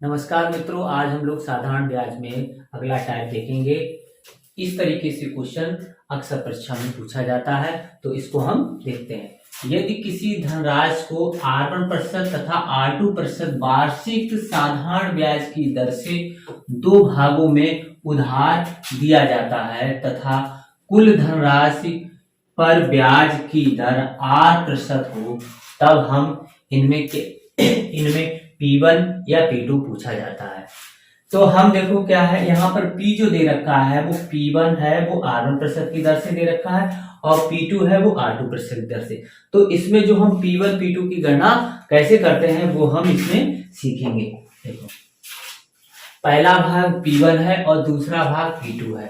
नमस्कार मित्रों, आज हम लोग साधारण ब्याज में अगला टाइप देखेंगे। इस तरीके से क्वेश्चन अक्सर परीक्षा में पूछा जाता है, तो इसको हम देखते हैं। यदि किसी धनराशि को R1% तथा R2% वार्षिक साधारण ब्याज की दर से दो भागों में उधार दिया जाता है तथा कुल धनराशि पर ब्याज की दर R% हो, तब हम इनमें P1 या P2 पूछा जाता है। तो हम देखो क्या है, यहाँ पर P जो दे रखा है वो P1 है, वो R1% की दर से दे रखा है, और P2 है वो R2% की दर से। तो इसमें जो हम P1 P2 की गणना कैसे करते हैं वो हम इसमें सीखेंगे। देखो, पहला भाग P1 है और दूसरा भाग P2 है।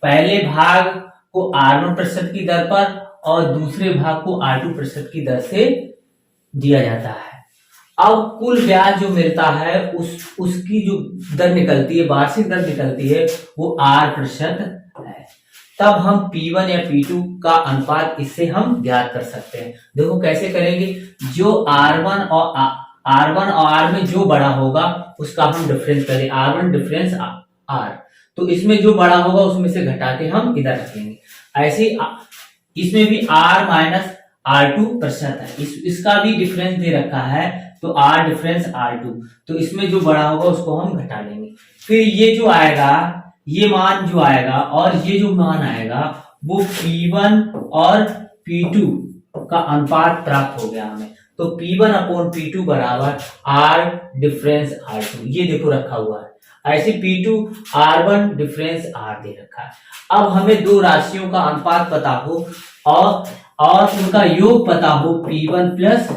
पहले भाग को R1% की दर पर और दूसरे भाग को R2% की दर से दिया जाता है। अब कुल ब्याज जो मिलता है उसकी जो दर निकलती है, वार्षिक दर निकलती है, वो R% है। तब हम P1 या P2 का अनुपात इससे हम ज्ञात कर सकते हैं। देखो कैसे करेंगे, जो R1 और R में जो बड़ा होगा उसका हम डिफरेंस करें, R1 डिफरेंस R। तो इसमें जो बड़ा होगा उसमें से घटा के हम इधर रखेंगे। ऐसे इसमें भी R माइनस R2% है, इसका भी डिफरेंस दे रखा है, तो R डिफरेंस R2। तो इसमें जो बड़ा होगा उसको हम घटा लेंगे। फिर ये जो आएगा, ये मान जो आएगा और ये जो मान आएगा वो P1 और P2 का अनुपात प्राप्त हो गया हमें। तो P1 अपॉन P2 बराबर R डिफरेंस R2, ये देखो रखा हुआ है। ऐसे P2 R1 डिफरेंस R दे रखा है। अब हमें दो राशियों का अनुपात पता हो और उनका योग पता हो P1 प्लस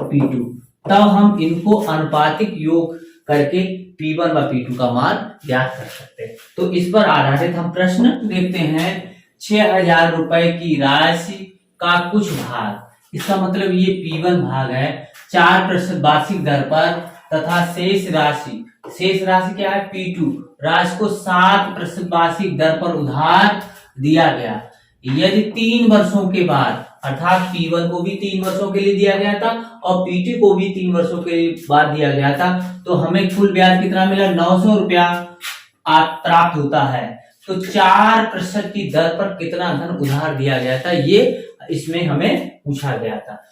P2, तब हम इनको अनुपातिक योग करके P1 व P2 का मान ज्ञात कर सकते हैं। तो इस पर आधारित हम प्रश्न देखते हैं। 6,000 रुपए की राशि का कुछ भाग, इसका मतलब ये P1 भाग है, 4% वार्षिक दर पर तथा शेष राशि क्या है, P2 राशि को 7% वार्षिक दर पर उधार दिया गया। यदि 3 वर्षों के बाद, अर्थात P1 को भी 3 वर्षों के लिए दिया गया था और P2 को भी 3 वर्षों के बाद दिया गया था, तो हमें कुल ब्याज कितना मिला, 900 रुपया प्राप्त होता है। तो 4% की दर पर कितना धन उधार दिया गया था, ये इसमें हमें पूछा गया था।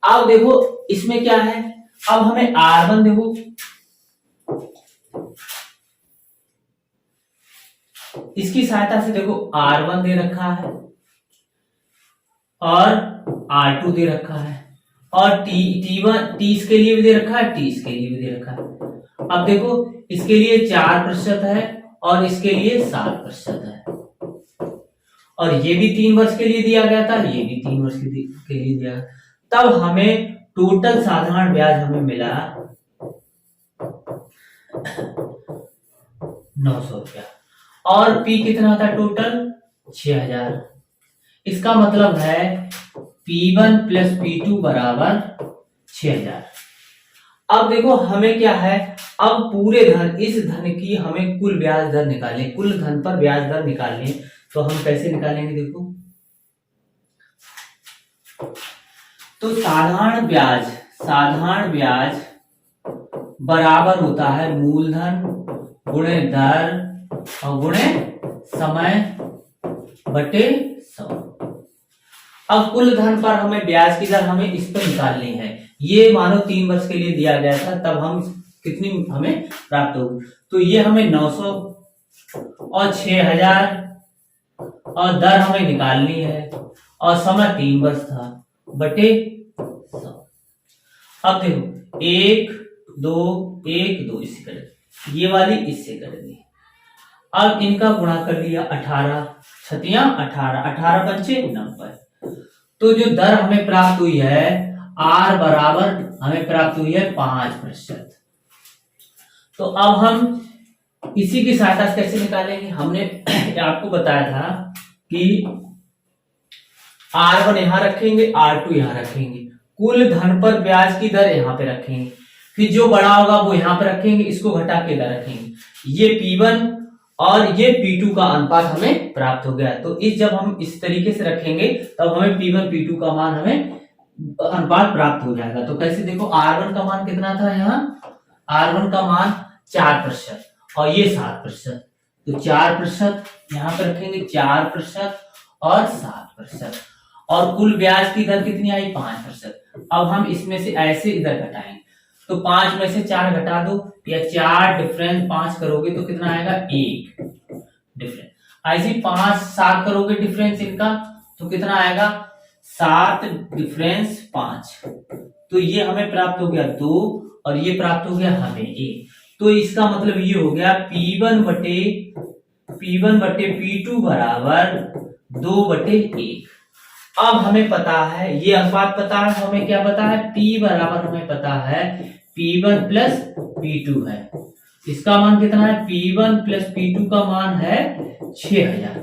अब देखो इसमें क्या है, अब हमें R1 देखो, इसकी सहायता से देखो R1 दे रखा है और R2 दे रखा है, और T इसके लिए भी दे रखा है, T इसके लिए भी दे रखा है। अब देखो इसके लिए 4% है और इसके लिए 7% है, और ये भी 3 वर्ष के लिए दिया गया था, ये भी 3 वर्ष के लिए दिया। तब हमें टोटल साधारण ब्याज हमें मिला 900 रुपया, और P कितना था टोटल, 6,000। इसका मतलब है P1 प्लस P2 बराबर 6,000। अब देखो हमें क्या है, अब पूरे धन, इस धन की हमें कुल ब्याज दर निकालनी, कुल धन पर ब्याज दर निकालनी। तो हम कैसे निकालेंगे, देखो, तो साधारण ब्याज बराबर होता है मूलधन गुणे दर और गुणे समय बटे 100। अब कुल धन पर हमें ब्याज की दर हमें इस पर निकालनी है। ये मानो 3 वर्ष के लिए दिया गया था, तब हम कितनी हमें प्राप्त होगी, तो ये हमें 900 और 6,000 और दर हमें निकालनी है, और समय 3 वर्ष था बटे 100। अब देखो 1 2 इससे करेंगे, ये वाली इससे करेंगे। अब इनका गुणा कर लिया, 18 छतियां 18, 18 पंचे 90। तो जो दर हमें प्राप्त हुई है R बराबर हमें प्राप्त हुई है 5%। तो अब हम इसी की सहायता से कैसे निकालेंगे, हमने आपको बताया था कि R1 यहां रखेंगे, R2 यहां रखेंगे, कुल धन पर ब्याज की दर यहां पे रखेंगे, फिर जो बड़ा होगा वो यहां पे रखेंगे, इसको घटा के इधर रखेंगे। ये P1 और ये P2 का अनुपात हमें प्राप्त हो गया। तो जब हम इस तरीके से रखेंगे तब हमें P1 P2 का मान हमें अनुपात प्राप्त हो जाएगा। तो कैसे, देखो R1 का मान कितना था, यहाँ R1 का मान 4% और ये 7%, तो 4% यहाँ पे रखेंगे 4% और 7%, और कुल ब्याज की दर कितनी आई 5%। अब हम इसमें से ऐसे इधर घटाएंगे, तो 5 में से 4 घटा दो या 4 डिफरेंस 5 करोगे तो कितना आएगा 1 डिफरेंस। ऐसे 5 7 करोगे डिफरेंस इनका तो कितना आएगा 7 डिफरेंस 5, तो ये हमें प्राप्त हो गया 2 और ये प्राप्त हो गया हमें 1। तो इसका मतलब ये हो गया P1 बटे P2 बराबर 2/1। अब हमें पता है ये अनुपात पता है, हमें क्या पता है P बराबर हमें पता है P1 प्लस P2 है। इसका मान कितना है P1 प्लस P2 का मान है 6000।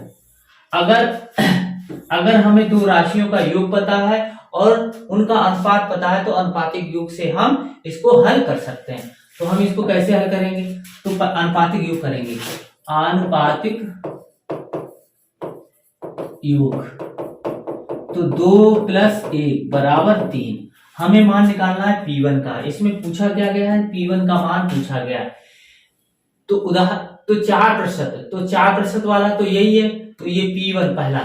अगर हमें दो राशियों का योग पता है और उनका अनुपात पता है तो अनुपातिक योग से हम इसको हल कर सकते हैं। तो हम इसको कैसे हल करेंगे, तो अनुपातिक योग करेंगे, आनुपातिक योग, तो 2 प्लस 1 बराबर 3। हमें मान निकालना है P1 का, इसमें पूछा क्या गया है P1 का मान पूछा गया है। तो तो 4%, तो 4% वाला तो यही है, तो ये P1 पहला,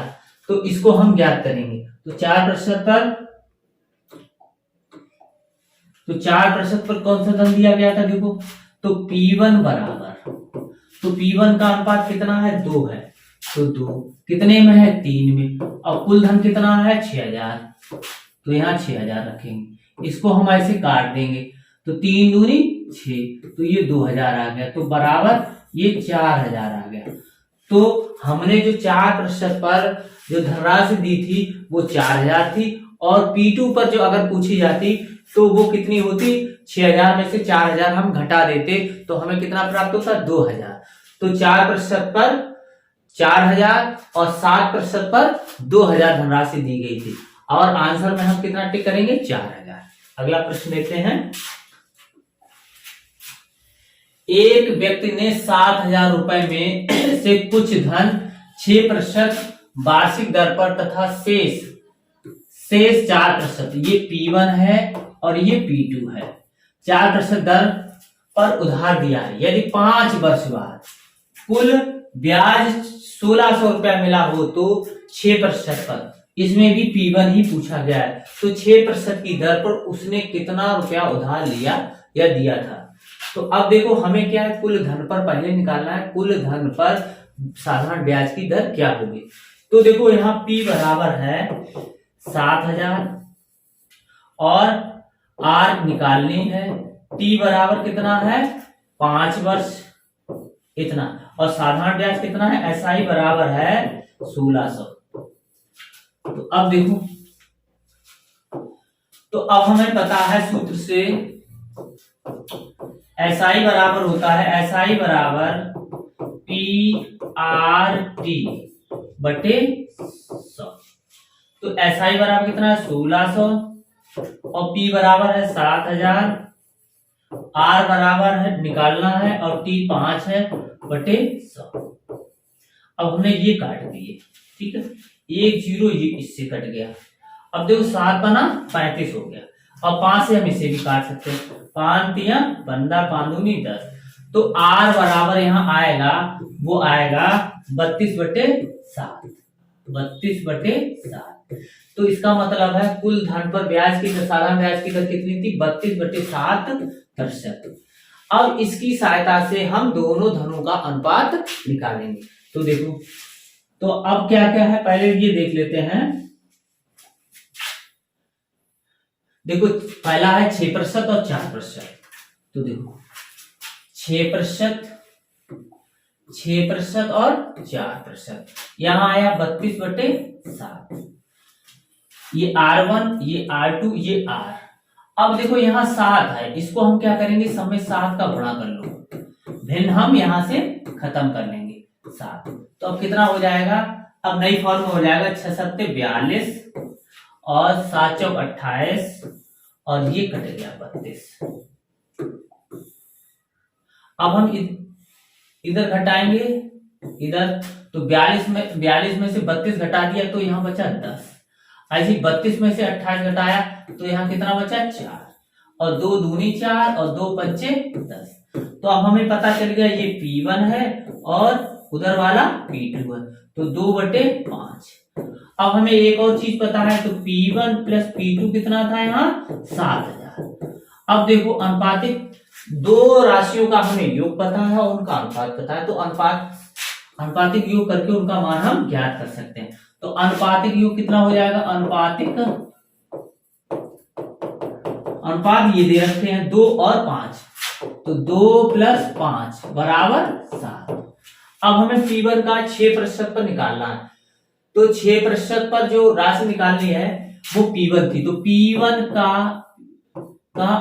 तो इसको हम ज्ञात करेंगे। तो 4% पर कौन सा धन दिया गया था देखो, तो P1 बराबर, तो P1 का अनुपात कितना है 2 है, तो 2 कितने में है 3 में, और कुल धन कितना है 6000, तो यहाँ 6000 रखेंगे। इसको हम ऐसे काट देंगे तो 3 दूनी 6, तो ये 2000 आ गया, तो बराबर ये 4000 आ गया। तो हमने जो 4% पर जो धनराशि दी थी वो 4000 थी, और P2 पर जो अगर पूछी जाती तो वो कितनी होती, 6000 में से 4000 हम घटा देते तो हमें कितना प्राप्त होता 2000। तो 4% पर 4000 और 7% पर 2000 धनराशि दी गई थी, और आंसर में हम कितना टिक करेंगे 4000। अगला प्रश्न देखते हैं। एक व्यक्ति ने 7000 रुपए में से कुछ धन 6% वार्षिक दर पर तथा शेष 4%, ये P1 है और ये P2 है, 4% दर पर उधार दिया है। यदि 5 वर्ष बाद कुल ब्याज 1600 रुपया मिला हो तो 6% पर, इसमें भी P1 ही पूछा गया है, तो 6% की दर पर उसने कितना रुपया उधार लिया या दिया था। तो अब देखो हमें क्या है, कुल धन पर पहले निकालना है, कुल धन पर साधारण ब्याज की दर क्या होगी। तो देखो यहाँ P बराबर है 7000 और R निकालनी है, T बराबर कितना है 5 वर्ष इतना, और साधारण ब्याज कितना है, SI बराबर है 1600। तो अब देखो, तो अब हमें पता है सूत्र से SI बराबर होता है, SI बराबर PRT बटे 100। तो SI बराबर कितना है 1600 और P बराबर है 7000, R बराबर है निकालना है और T 5 है बटे 100। अब हमने ये काट दिए, ठीक है, 1 0 ये इससे कट गया। अब देखो 7 बना 35 हो गया, और 5 से हम इसे भी काट सकते हैं, 5 3 15 5 दूनी 10। तो R बराबर यहाँ आएगा, वो आएगा 32/7, 32/7। तो इसका मतलब है कुल धन पर ब्याज की साधारण ब्याज की दर कितनी थी 32/7%। अब इसकी सहायता से हम दोनों धनों का अनुपात निकालेंगे। तो देखो, तो अब क्या क्या है पहले ये देख लेते हैं। देखो पहला है 6% और 4%, तो देखो 6% और 4%, यहां आया 32/7, ये R1 ये R2 ये R। अब देखो यहाँ 7 है, इसको हम क्या करेंगे, सब में 7 का गुणा कर लो, भिन्न हम यहां से खत्म कर लेंगे 7। तो अब कितना हो जाएगा, अब नई फॉर्म हो जाएगा 6 7 42 और 7 4 28 और ये कट गया 32। अब हम इधर घटाएंगे इधर, तो 42 में से 32 घटा दिया तो यहाँ बचा 10। ऐसे 32 में से 28 घटाया तो यहाँ कितना बचा 4, और 2 दूनी 4 और 2 पंचे 10। तो अब हमें पता चल गया ये P1 है और उधर वाला P2 है, तो 2/5। अब हमें एक और चीज पता है, तो P1 प्लस P2 कितना था यहाँ 7000। अब देखो अनुपातिक दो राशियों का हमें योग पता है और उनका अनुपात पता है, तो अनुपातिक योग करके उनका मान हम ज्ञात कर सकते हैं। तो अनुपातिक योग कितना हो जाएगा, अनुपात ये दे रखे हैं 2 और 5, तो 2 + 5 = 7। अब हमें P1 का 6% पर निकालना है, तो 6% पर जो राशि निकालनी है वो P1 थी, तो P1 का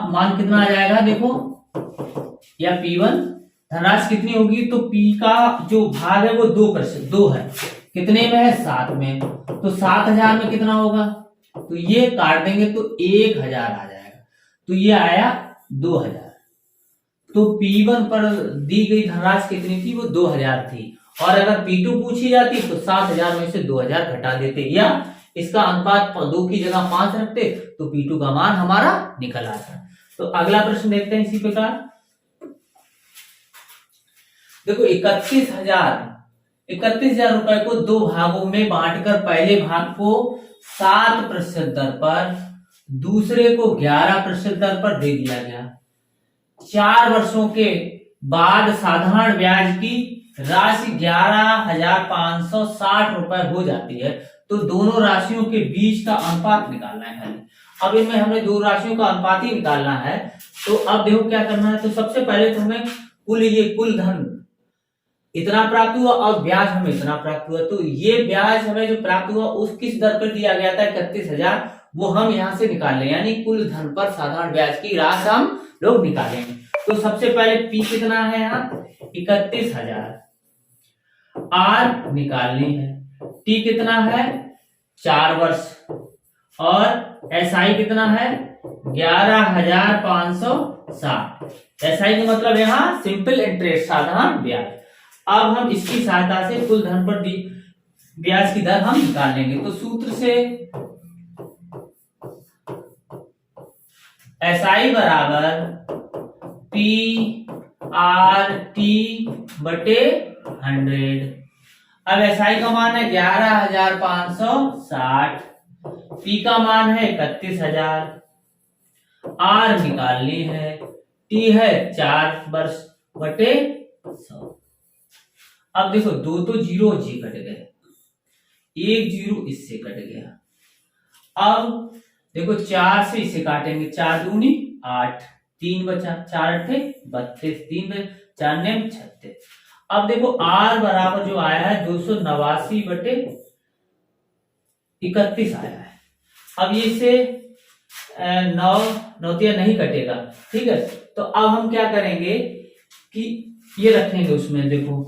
मान कितना आ जाएगा देखो, या P1 धनराशि कितनी होगी, तो P का जो भाग है वो 2%, 2 है, कितने में है 7 में, तो 7000 में कितना होगा, तो ये काट देंगे तो 1000 आ जाएगा, तो ये आया 2000। तो P1 पर दी गई धनराशि कितनी थी, वो 2000 थी, और अगर P2 पूछी जाती तो 7000 में से 2000 घटा देते, या इसका अनुपात 2 की जगह 5 रखते, तो P2 का मान हमारा निकल आता। तो अगला प्रश्न देखते हैं इसी प्रकार। देखो 31,000 रुपए को 2 भागों में बांटकर पहले भाग को 7% दर पर, दूसरे को 11% दर पर दे दिया गया। 4 वर्षों के बाद साधारण ब्याज की राशि 11,560 रुपए हो जाती है, तो दोनों राशियों के बीच का अनुपात निकालना है। अब इनमें हमें दो राशियों का अनुपात ही निकालना है, तो अब देखो क्या करना है, तो सबसे पहले तो हमें कुल धन इतना प्राप्त हुआ और ब्याज हमें इतना प्राप्त हुआ, तो ये ब्याज हमें जो प्राप्त हुआ उस किस दर पर दिया गया था 31,000, वो हम यहाँ से निकाल लें, यानी कुल धन पर साधारण ब्याज की राशि हम लोग निकालेंगे। तो सबसे पहले P कितना है यहाँ 31,000, R निकालनी है, T कितना है 4 वर्ष, और SI कितना है 11,560। SI का मतलब यहाँ सिंपल इंटरेस्ट, साधारण ब्याज। अब हम इसकी सहायता से कुल धन पर ब्याज की दर हम निकाल लेंगे, तो सूत्र से SI बराबर PRT/100। अब SI का मान है 11,560, P का मान है 31,000, R निकालनी है, T है 4 वर्ष बटे 100। अब देखो 2 तो 0 जी कट गए, 1 0 इससे कट गया। अब देखो 4 से इसे काटेंगे, 4 दूनी 8, 3 बचा, 4 8 32, 3 4 9 36। अब देखो R बराबर जो आया है 289/31 आया है। अब ये से 9 9 नहीं कटेगा, ठीक है। तो अब हम क्या करेंगे कि ये रखेंगे उसमें, देखो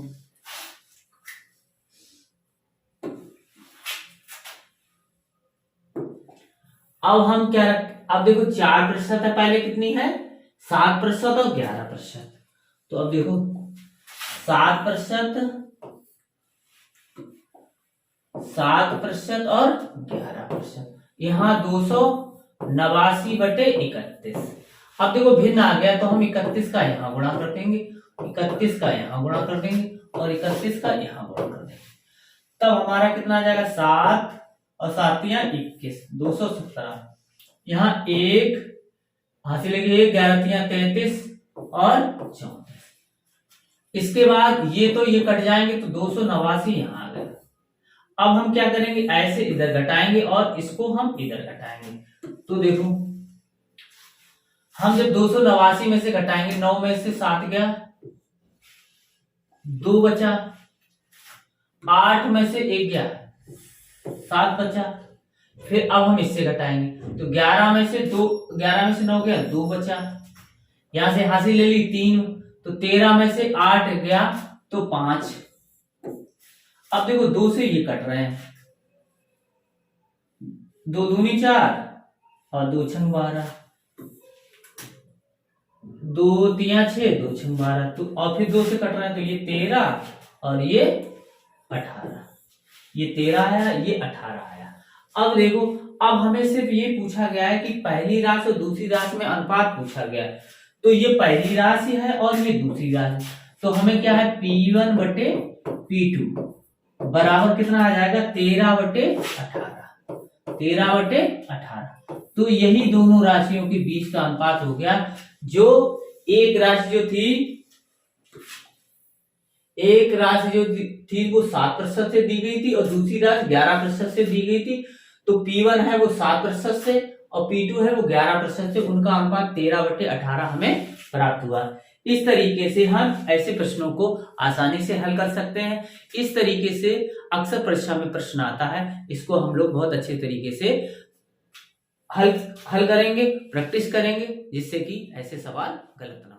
अब हम क्या अब देखो 4% है, पहले कितनी है 7% और 11%। तो अब देखो 7% और 11%, यहाँ 289/31। अब देखो भिन्न आ गया, तो हम 31 का यहाँ गुणा कर देंगे, 31 का यहाँ गुणा कर देंगे और 31 का यहाँ गुणा कर देंगे, तब हमारा कितना आ जाएगा 7 और 7 21, 217। यहाँ 1 हासिलेंगे, 1 11 33 और 34। इसके बाद ये तो ये कट जाएंगे, तो 289 यहाँ आ गया। अब हम क्या करेंगे, ऐसे इधर घटाएंगे और इसको हम इधर घटाएंगे। तो देखो हम जब 289 में से घटाएंगे, 9 में से 7 गया, 2 बचा, 8 में से 1 गया, 7 बचा। फिर अब हम इससे घटाएंगे, तो 11 में से 9 गया, 2 बचा, यहां से हासिल ले ली 3, तो 13 में से 8 गया तो 5। अब देखो 2 से ये कट रहे हैं, 2 दूनी 4 और 2 छंग 12, 2 3 6, 2 छंग 12, तो और फिर 2 से कट रहे हैं, तो ये 13 और ये 18, ये 13 आया, ये 18 आया। अब देखो अब हमें सिर्फ ये पूछा गया है कि पहली राशि और दूसरी राशि में अनुपात पूछा गया है। तो ये पहली राशि है और ये दूसरी राशि, तो हमें क्या है P1 बटे P2 बराबर कितना आ जाएगा 13/18। 13/18। तो यही दोनों राशियों के बीच का अनुपात हो गया। जो एक राशि जो थी वो 7% से दी गई थी और दूसरी राशि 11% से दी गई थी। तो P1 है वो 7% से और P2 है वो 11% से, उनका अनुपात 13/18 हमें प्राप्त हुआ। इस तरीके से हम ऐसे प्रश्नों को आसानी से हल कर सकते हैं। इस तरीके से अक्सर परीक्षा में प्रश्न आता है, इसको हम लोग बहुत अच्छे तरीके से हल करेंगे, प्रैक्टिस करेंगे, जिससे कि ऐसे सवाल गलत ना